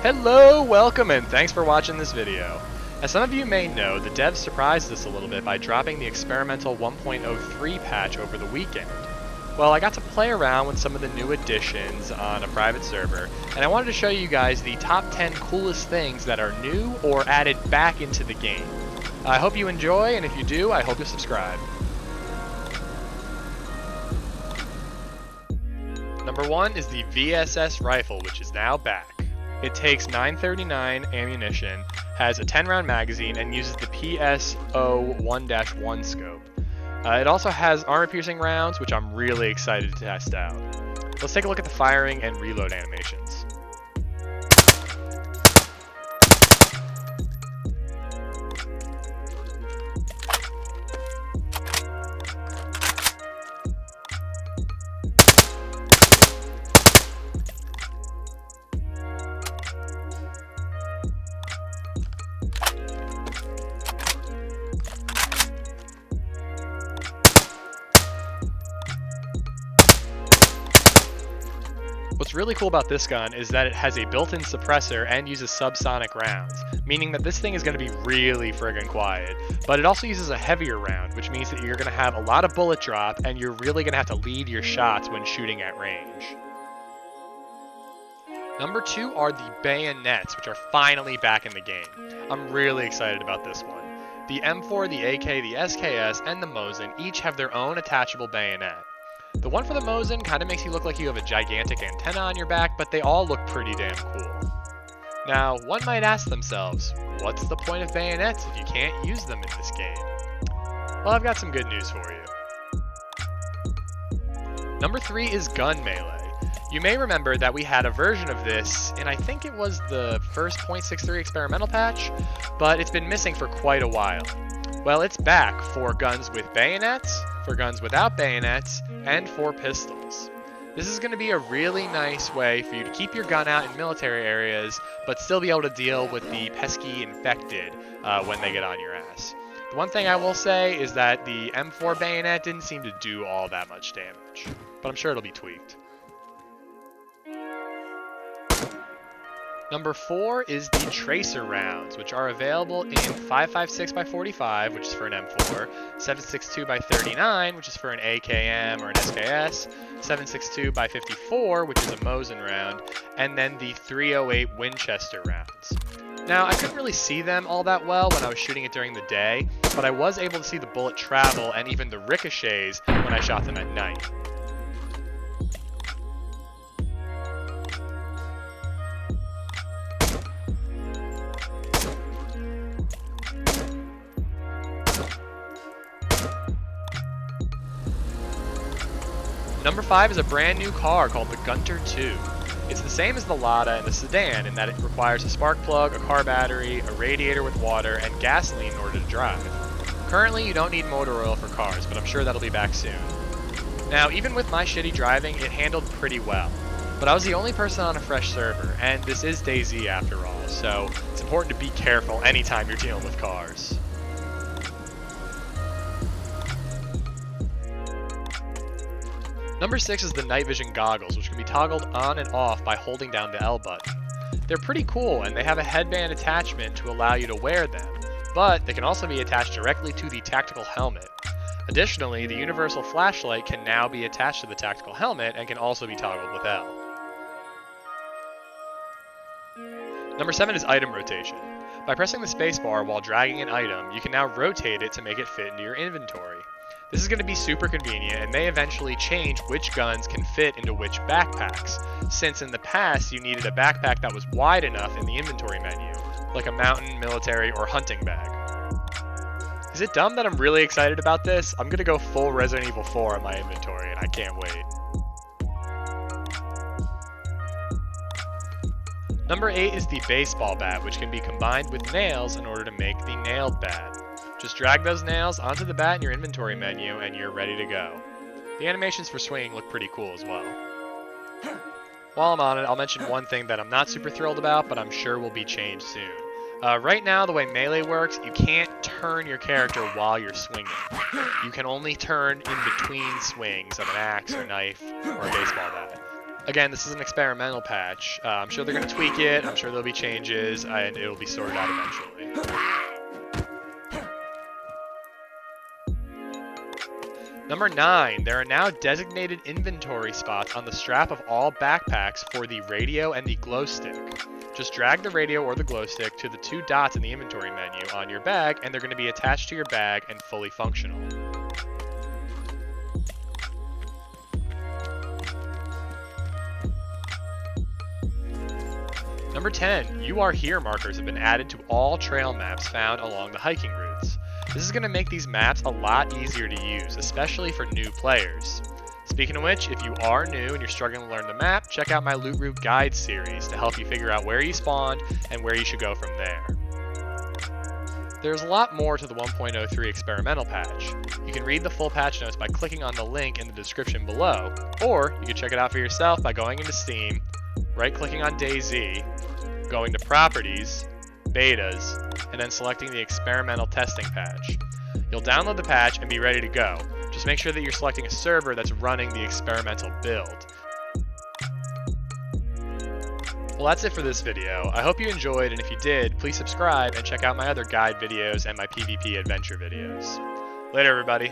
Hello, welcome, and thanks for watching this video. As some of you may know, the devs surprised us a little bit by dropping the experimental 1.03 patch over the weekend. Well, I got to play around with some of the new additions on a private server, and I wanted to show you guys the top 10 coolest things that are new or added back into the game. I hope you enjoy, and if you do, I hope you subscribe. Number 1 is the VSS Rifle, which is now back. It takes 939 ammunition, has a 10-round magazine, and uses the PSO-1-1 scope. It also has armor-piercing rounds, which I'm really excited to test out. Let's take a look at the firing and reload animations. What's really cool about this gun is that it has a built-in suppressor and uses subsonic rounds, meaning that this thing is going to be really friggin' quiet. But it also uses a heavier round, which means that you're going to have a lot of bullet drop and you're really going to have to lead your shots when shooting at range. Number 2 are the Bayonets, which are finally back in the game. I'm really excited about this one. The M4, the AK, the SKS, and the Mosin each have their own attachable bayonet. The one for the Mosin kind of makes you look like you have a gigantic antenna on your back, but they all look pretty damn cool. Now, one might ask themselves, what's the point of bayonets if you can't use them in this game? Well, I've got some good news for you. Number 3 is Gun Melee. You may remember that we had a version of this, and I think it was the first .63 experimental patch, but it's been missing for quite a while. Well, it's back for guns with bayonets, for guns without bayonets, and for pistols. This is going to be a really nice way for you to keep your gun out in military areas, but still be able to deal with the pesky infected when they get on your ass. The one thing I will say is that the M4 bayonet didn't seem to do all that much damage, but I'm sure it'll be tweaked. Number 4 is the Tracer rounds, which are available in 5.56x45, which is for an M4, 7.62x39, which is for an AKM or an SKS, 7.62x54, which is a Mosin round, and then the 308 Winchester rounds. Now, I couldn't really see them all that well when I was shooting it during the day, but I was able to see the bullet travel and even the ricochets when I shot them at night. Number 5 is a brand new car called the Gunter 2. It's the same as the Lada and the sedan in that it requires a spark plug, a car battery, a radiator with water, and gasoline in order to drive. Currently, you don't need motor oil for cars, but I'm sure that'll be back soon. Now, even with my shitty driving, it handled pretty well. But I was the only person on a fresh server, and this is DayZ after all, so it's important to be careful anytime you're dealing with cars. Number 6 is the night vision goggles, which can be toggled on and off by holding down the L button. They're pretty cool, and they have a headband attachment to allow you to wear them, but they can also be attached directly to the tactical helmet. Additionally, the universal flashlight can now be attached to the tactical helmet and can also be toggled with L. Number 7 is item rotation. By pressing the spacebar while dragging an item, you can now rotate it to make it fit into your inventory. This is going to be super convenient and may eventually change which guns can fit into which backpacks, since in the past you needed a backpack that was wide enough in the inventory menu, like a mountain, military, or hunting bag. Is it dumb that I'm really excited about this? I'm going to go full Resident Evil 4 on my inventory and I can't wait. Number 8 is the baseball bat, which can be combined with nails in order to make the nailed bat. Just drag those nails onto the bat in your inventory menu and you're ready to go. The animations for swinging look pretty cool as well. While I'm on it, I'll mention one thing that I'm not super thrilled about, but I'm sure will be changed soon. Right now, the way Melee works, you can't turn your character while you're swinging. You can only turn in between swings of an axe or knife or a baseball bat. Again, this is an experimental patch. I'm sure they're going to tweak it, I'm sure there'll be changes, and it'll be sorted out eventually. Number 9, there are now designated inventory spots on the strap of all backpacks for the radio and the glow stick. Just drag the radio or the glow stick to the 2 dots in the inventory menu on your bag, and they're going to be attached to your bag and fully functional. Number 10, You Are Here markers have been added to all trail maps found along the hiking routes. This is going to make these maps a lot easier to use, especially for new players. Speaking of which, if you are new and you're struggling to learn the map, check out my Loot Route Guide series to help you figure out where you spawned and where you should go from there. There's a lot more to the 1.03 experimental patch. You can read the full patch notes by clicking on the link in the description below, or you can check it out for yourself by going into Steam, right-clicking on DayZ, going to Properties, Betas, and then selecting the experimental testing patch. You'll download the patch and be ready to go. Just make sure that you're selecting a server that's running the experimental build. Well, that's it for this video. I hope you enjoyed, and if you did, please subscribe and check out my other guide videos and my PvP adventure videos. Later, everybody.